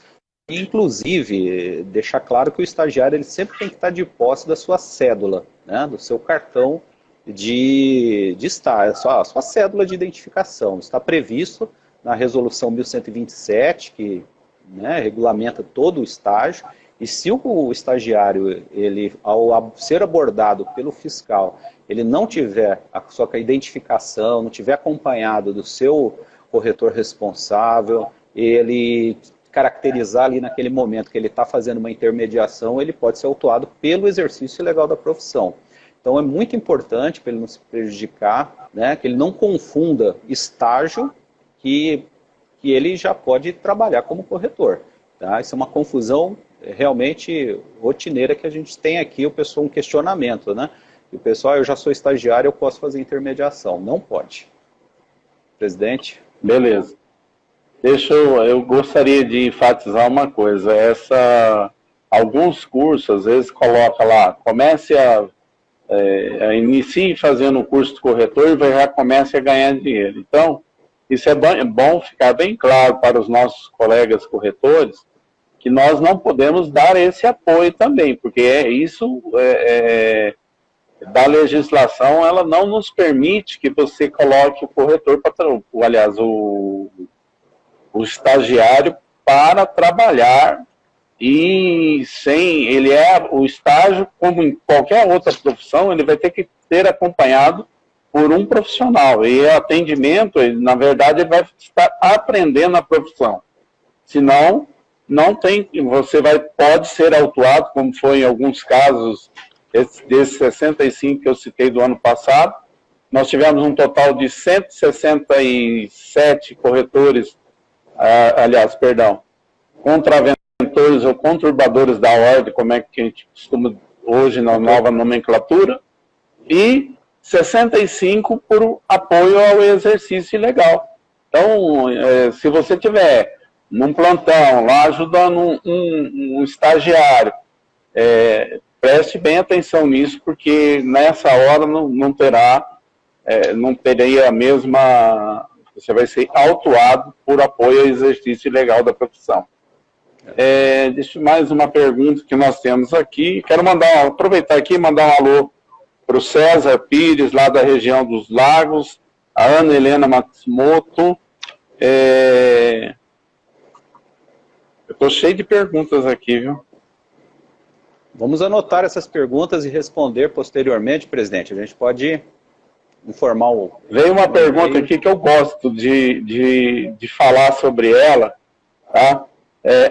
Inclusive, deixar claro que o estagiário ele sempre tem que estar de posse da sua cédula, do seu cartão de estágio, a sua cédula de identificação. Está previsto na resolução 1127, que regulamenta todo o estágio, e se o estagiário, ao ser abordado pelo fiscal, ele não tiver a sua identificação, não tiver acompanhado do seu corretor responsável, ele caracterizar ali naquele momento que ele está fazendo uma intermediação, ele pode ser autuado pelo exercício ilegal da profissão. Então é muito importante para ele não se prejudicar, que ele não confunda estágio que ele já pode trabalhar como corretor. Tá? Isso é uma confusão realmente rotineira que a gente tem aqui, um questionamento. E o pessoal, eu já sou estagiário, eu posso fazer intermediação. Não pode. Presidente? Beleza. Eu gostaria de enfatizar uma coisa, alguns cursos, às vezes coloca lá, inicie fazendo o curso de corretor e já comece a ganhar dinheiro. Então, isso é bom ficar bem claro para os nossos colegas corretores, que nós não podemos dar esse apoio também, porque da legislação, ela não nos permite que você coloque o corretor, o estagiário para trabalhar e o estágio, como em qualquer outra profissão, ele vai ter que ser acompanhado por um profissional. E o atendimento, na verdade, ele vai estar aprendendo a profissão. Senão, pode ser autuado, como foi em alguns casos, desses 65 que eu citei do ano passado. Nós tivemos um total de 167 corretores, contraventores ou conturbadores da ordem, como é que a gente costuma hoje na nova nomenclatura, e 65 por apoio ao exercício ilegal. Então, se você tiver num plantão, lá ajudando um estagiário, preste bem atenção nisso, porque nessa hora não terá não teria a mesma... Você vai ser autuado por apoio ao exercício ilegal da profissão. Deixa mais uma pergunta que nós temos aqui. Quero aproveitar aqui e mandar um alô para o César Pires, lá da região dos Lagos, a Ana Helena Matsumoto. Eu estou cheio de perguntas aqui, viu? Vamos anotar essas perguntas e responder posteriormente, presidente. A gente pode informar o... Veio uma pergunta aqui que eu gosto de falar sobre ela, tá?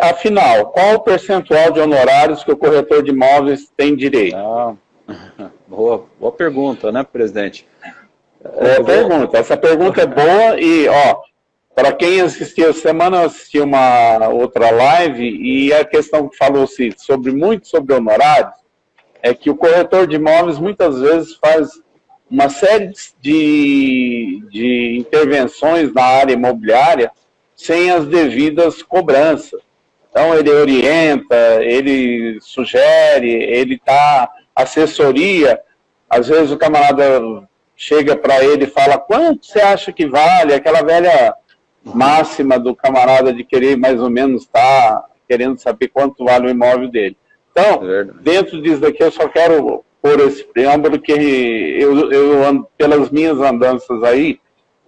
Afinal, qual o percentual de honorários que o corretor de imóveis tem direito? Boa pergunta, né, presidente? Essa pergunta é boa e, para quem assistiu, semana eu assisti uma outra live e a questão que falou-se muito sobre honorários é que o corretor de imóveis muitas vezes faz uma série de intervenções na área imobiliária sem as devidas cobranças. Então, ele orienta, ele sugere, ele dá assessoria. Às vezes o camarada chega para ele e fala, quanto você acha que vale? Aquela velha máxima do camarada de querer mais ou menos estar querendo saber quanto vale o imóvel dele. Então, dentro disso daqui eu só quero pôr esse preâmbulo que pelas minhas andanças aí,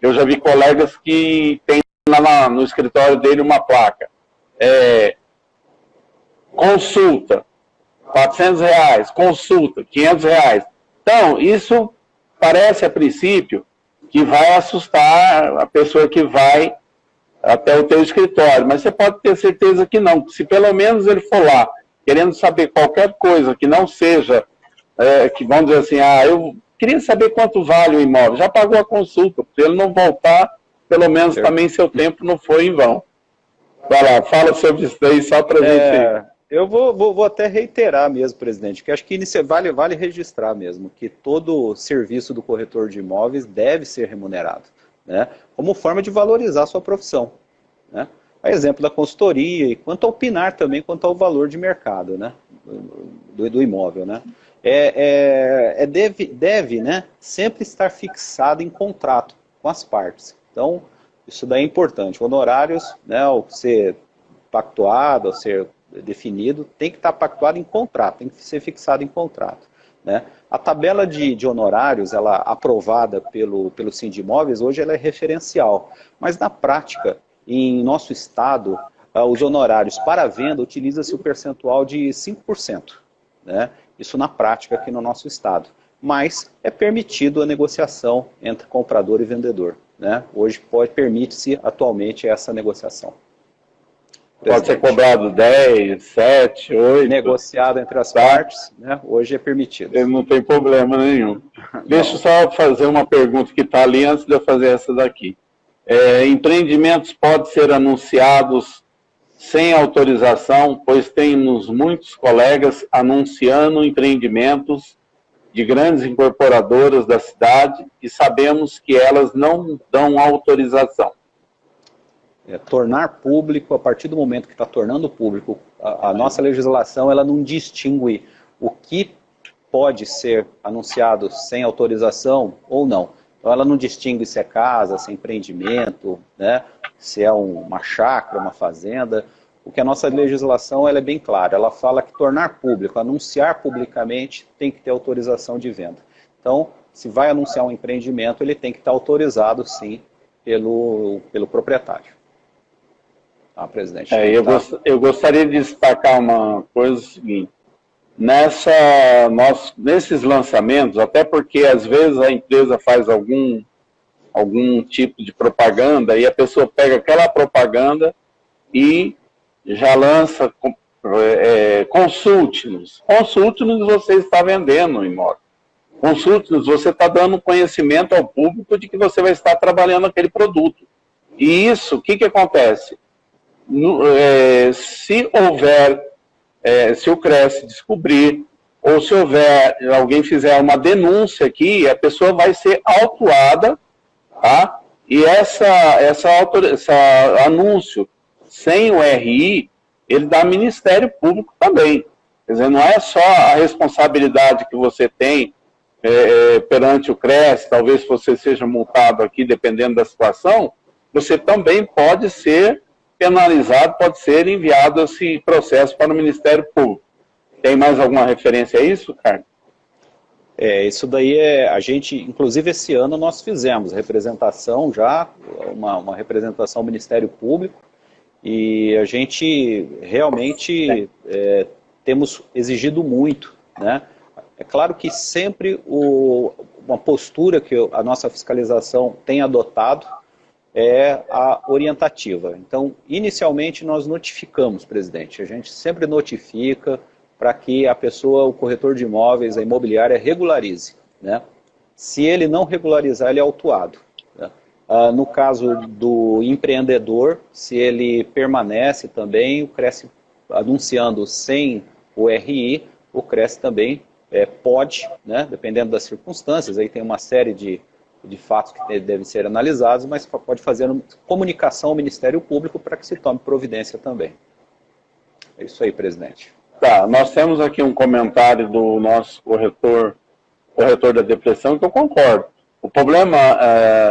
eu já vi colegas que tem lá no escritório dele uma placa. Consulta, R$400, consulta, R$500. Então, isso parece a princípio que vai assustar a pessoa que vai até o teu escritório, mas você pode ter certeza que não, que se pelo menos ele for lá querendo saber qualquer coisa que não seja, que vamos dizer assim, eu queria saber quanto vale o imóvel, já pagou a consulta, para ele não voltar, pelo menos também seu tempo não foi em vão. Vai lá, fala sobre isso aí só para gente... Eu vou até reiterar mesmo, presidente, que acho que vale registrar mesmo, que todo serviço do corretor de imóveis deve ser remunerado, né, como forma de valorizar a sua profissão, né? A exemplo da consultoria e quanto ao opinar também, quanto ao valor de mercado, né, do imóvel, né. Deve, né, sempre estar fixado em contrato com as partes. Então, isso daí é importante. Honorários, né, ao ser pactuado, ao ser definido, tem que estar pactuado em contrato, tem que ser fixado em contrato, né. A tabela de honorários, ela aprovada pelo Sindimóveis, hoje ela é referencial, mas na prática, em nosso estado, os honorários para venda, utiliza-se o percentual de 5%, né? Isso na prática aqui no nosso estado. Mas é permitido a negociação entre comprador e vendedor, né? Hoje permite-se atualmente essa negociação. Pode ser cobrado 10, 7, 8. Negociado entre as partes, né? Hoje é permitido. Ele não tem problema nenhum. Deixa eu só fazer uma pergunta que está ali antes de eu fazer essa daqui. Empreendimentos podem ser anunciados sem autorização, pois temos muitos colegas anunciando empreendimentos de grandes incorporadoras da cidade e sabemos que elas não dão autorização. Tornar público, a partir do momento que está tornando público, a nossa legislação ela não distingue o que pode ser anunciado sem autorização ou não. Então ela não distingue se é casa, se é empreendimento, né, se é uma chácara, uma fazenda. O que a nossa legislação ela é bem clara, ela fala que tornar público, anunciar publicamente, tem que ter autorização de venda. Então, se vai anunciar um empreendimento, ele tem que estar autorizado, sim, pelo proprietário. Tá, presidente? Eu gostaria de destacar uma coisa seguinte. Nesses lançamentos, até porque às vezes a empresa faz algum tipo de propaganda e a pessoa pega aquela propaganda e já lança, consulte-nos. Consulte-nos, você está vendendo o imóvel. Consulte-nos, você está dando conhecimento ao público de que você vai estar trabalhando aquele produto. E isso, o que acontece? Se houver... se o CRES descobrir, ou se alguém fizer uma denúncia aqui, a pessoa vai ser autuada, tá? E esse anúncio sem o RI, ele dá Ministério Público também. Quer dizer, não é só a responsabilidade que você tem perante o CRES, talvez você seja multado aqui, dependendo da situação, você também pode ser penalizado, pode ser enviado esse processo para o Ministério Público. Tem mais alguma referência a isso, Carlos? Isso daí a gente, inclusive esse ano nós fizemos representação já, uma representação ao Ministério Público, e a gente realmente temos exigido muito, né? É claro que sempre uma postura que a nossa fiscalização tem adotado é a orientativa. Então, inicialmente nós notificamos, presidente, a gente sempre notifica para que a pessoa, o corretor de imóveis, a imobiliária, regularize, né? Se ele não regularizar, ele é autuado, né? No caso do empreendedor, se ele permanece também, o CRES anunciando sem o RI, o CRES também pode, né, dependendo das circunstâncias, aí tem uma série de fatos que devem ser analisados, mas pode fazer comunicação ao Ministério Público para que se tome providência também. É isso aí, presidente. Tá, nós temos aqui um comentário do nosso corretor da depressão, que eu concordo. O problema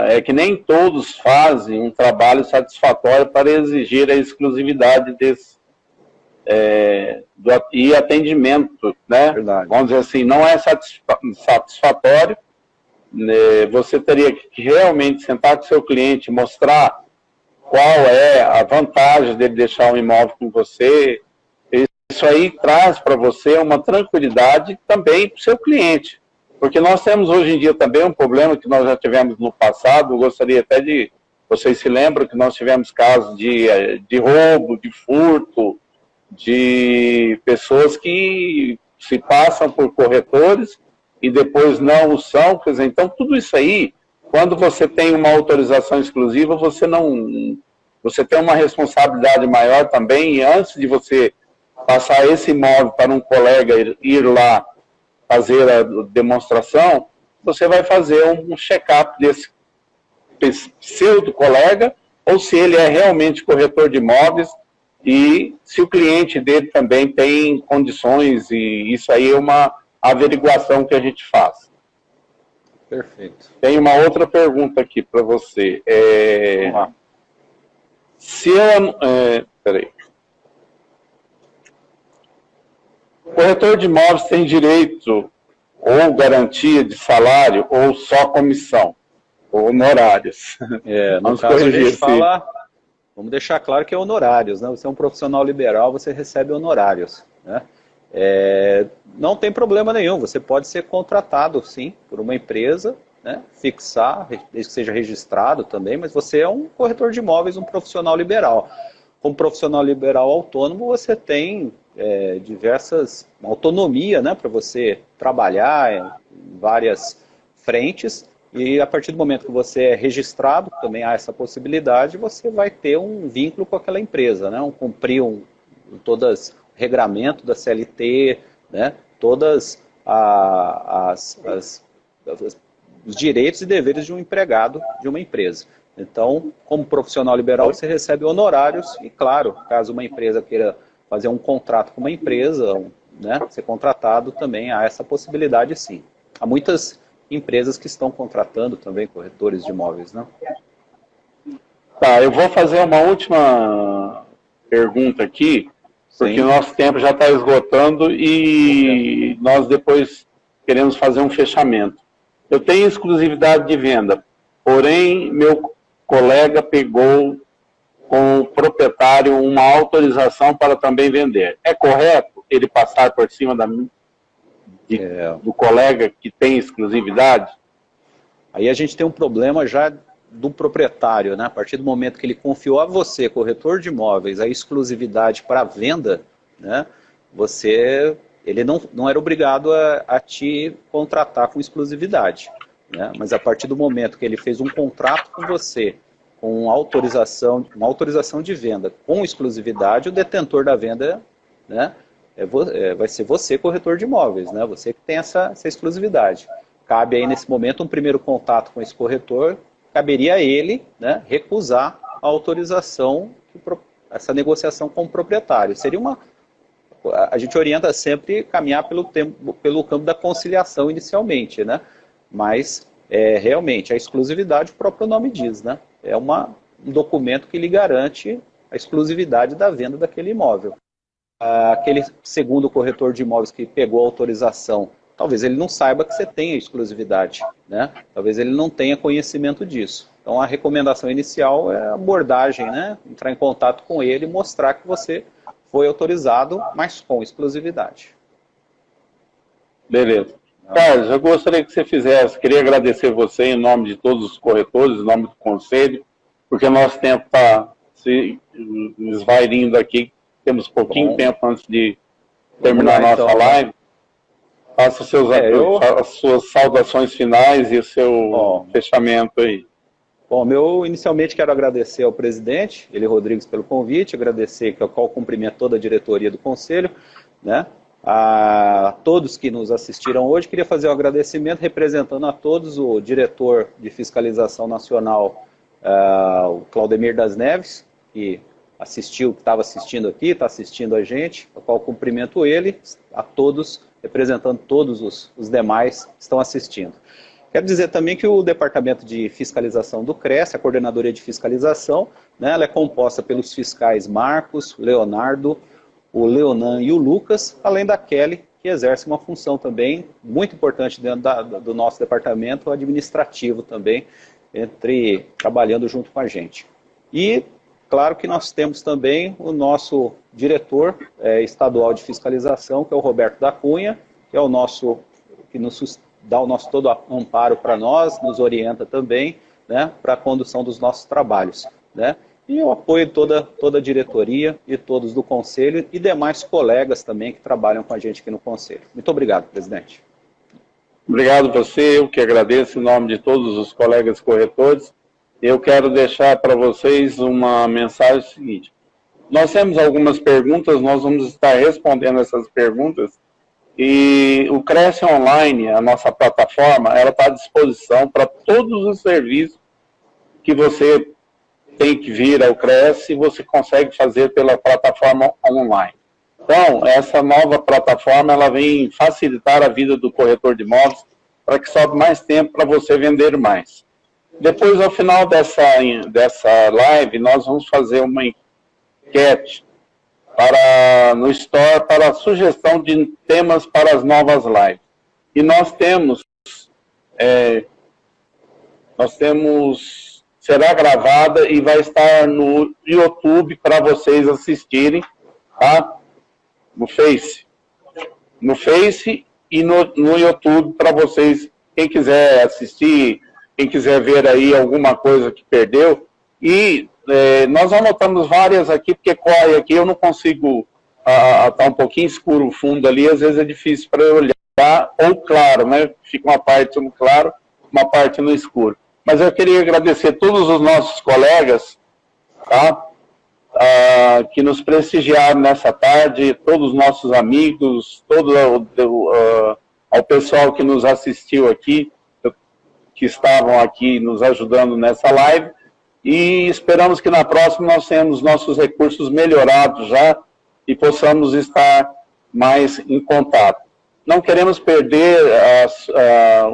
é que nem todos fazem um trabalho satisfatório para exigir a exclusividade e atendimento, né? Verdade. Vamos dizer assim, não é satisfatório. Você teria que realmente sentar com o seu cliente, mostrar qual é a vantagem dele deixar um imóvel com você. Isso aí traz para você uma tranquilidade também para o seu cliente. Porque nós temos hoje em dia também um problema que nós já tivemos no passado, eu gostaria até de... Vocês se lembram que nós tivemos casos de roubo, de furto, de pessoas que se passam por corretores e depois não o são. Quer dizer, então tudo isso aí, quando você tem uma autorização exclusiva, você tem uma responsabilidade maior também, e antes de você passar esse imóvel para um colega ir lá fazer a demonstração, você vai fazer um check-up desse pseudo colega, ou se ele é realmente corretor de imóveis, e se o cliente dele também tem condições, e isso aí é uma averiguação que a gente faz. Perfeito. Tem uma outra pergunta aqui para você. Peraí. O corretor de imóveis tem direito ou garantia de salário ou só comissão, ou honorários? No caso a gente fala, vamos deixar claro que é honorários, né? Você é um profissional liberal, você recebe honorários, né? Não tem problema nenhum, você pode ser contratado sim por uma empresa, né? Fixar, desde que seja registrado também, mas você é um corretor de imóveis, um profissional liberal. Como profissional liberal autônomo, você tem diversas autonomia, né, para você trabalhar em várias frentes, e a partir do momento que você é registrado, também há essa possibilidade, você vai ter um vínculo com aquela empresa, né, cumprir todas o regramento da CLT, né, todas os direitos e deveres de um empregado de uma empresa. Então, como profissional liberal, você recebe honorários e, claro, caso uma empresa queira fazer um contrato com uma empresa, né, ser contratado, também há essa possibilidade sim. Há muitas empresas que estão contratando também corretores de imóveis, né? Tá, eu vou fazer uma última pergunta aqui, porque sim, o nosso tempo já está esgotando e nós depois queremos fazer um fechamento. Eu tenho exclusividade de venda, porém meu colega pegou com o proprietário uma autorização para também vender. É correto ele passar por cima do colega que tem exclusividade? Aí a gente tem um problema já do proprietário, né? A partir do momento que ele confiou a você, corretor de imóveis, a exclusividade para venda, né? Ele não era obrigado a te contratar com exclusividade, né? Mas a partir do momento que ele fez um contrato com você, com uma autorização de venda com exclusividade, o detentor da venda, né, vai ser você, corretor de imóveis, né, você que tem essa exclusividade. Cabe aí nesse momento um primeiro contato com esse corretor, caberia a ele, né, recusar a autorização, essa negociação com o proprietário. Seria uma a gente orienta sempre caminhar pelo campo da conciliação inicialmente, né? Mas, realmente, a exclusividade, o próprio nome diz, né? É um documento que lhe garante a exclusividade da venda daquele imóvel. Aquele segundo corretor de imóveis que pegou a autorização, talvez ele não saiba que você tem a exclusividade, né? Talvez ele não tenha conhecimento disso. Então, a recomendação inicial é a abordagem, né? Entrar em contato com ele e mostrar que você foi autorizado, mas com exclusividade. Beleza. Carlos, eu gostaria que você fizesse, queria agradecer você em nome de todos os corretores, em nome do Conselho, porque o nosso tempo está se esvairindo aqui, temos pouquinho tempo antes de terminar a nossa live. Faça as suas saudações finais e o seu fechamento aí. Bom, eu inicialmente quero agradecer ao presidente, Eli Rodrigues, pelo convite, agradecer que eu cumprimento toda a diretoria do Conselho, né? A todos que nos assistiram hoje, queria fazer um agradecimento representando a todos o diretor de fiscalização nacional, o Claudemir das Neves, que estava assistindo aqui, está assistindo a gente, ao qual cumprimento ele, a todos, representando todos os demais que estão assistindo. Quero dizer também que o Departamento de Fiscalização do CRES, a Coordenadoria de Fiscalização, né, ela é composta pelos fiscais Marcos, Leonardo, o Leonan e o Lucas, além da Kelly, que exerce uma função também muito importante dentro do nosso departamento administrativo também, trabalhando junto com a gente. E, claro que nós temos também o nosso diretor estadual de fiscalização, que é o Roberto da Cunha, que é o nosso, que nos dá o nosso todo amparo para nós, nos orienta também, né, para a condução dos nossos trabalhos, né? E o apoio de toda a diretoria e todos do Conselho e demais colegas também que trabalham com a gente aqui no Conselho. Muito obrigado, presidente. Obrigado a você, eu que agradeço em nome de todos os colegas corretores. Eu quero deixar para vocês uma mensagem seguinte. Nós temos algumas perguntas, nós vamos estar respondendo essas perguntas. E o Cresce Online, a nossa plataforma, ela está à disposição para todos os serviços que você tem que vir ao Cresce e você consegue fazer pela plataforma online. Então, essa nova plataforma, ela vem facilitar a vida do corretor de imóveis para que sobe mais tempo para você vender mais. Depois, ao final dessa live, nós vamos fazer uma enquete no Store para a sugestão de temas para as novas lives. E nós temos, será gravada e vai estar no YouTube para vocês assistirem, tá? No Face e no YouTube para vocês, quem quiser assistir, quem quiser ver aí alguma coisa que perdeu. E nós anotamos várias aqui, porque corre aqui, eu não consigo, tá um pouquinho escuro o fundo ali, às vezes é difícil para eu olhar, ou claro, né? Fica uma parte no claro, uma parte no escuro. Mas eu queria agradecer a todos os nossos colegas, tá? Que nos prestigiaram nessa tarde, todos os nossos amigos, ao pessoal que nos assistiu aqui, que estavam aqui nos ajudando nessa live. E esperamos que na próxima nós tenhamos nossos recursos melhorados já e possamos estar mais em contato. Não queremos perder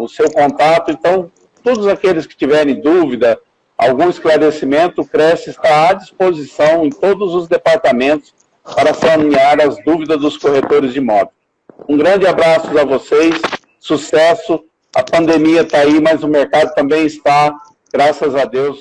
o seu contato, então todos aqueles que tiverem dúvida, algum esclarecimento, o Cresce está à disposição em todos os departamentos para sanear as dúvidas dos corretores de imóveis. Um grande abraço a vocês, sucesso, a pandemia está aí, mas o mercado também está, graças a Deus,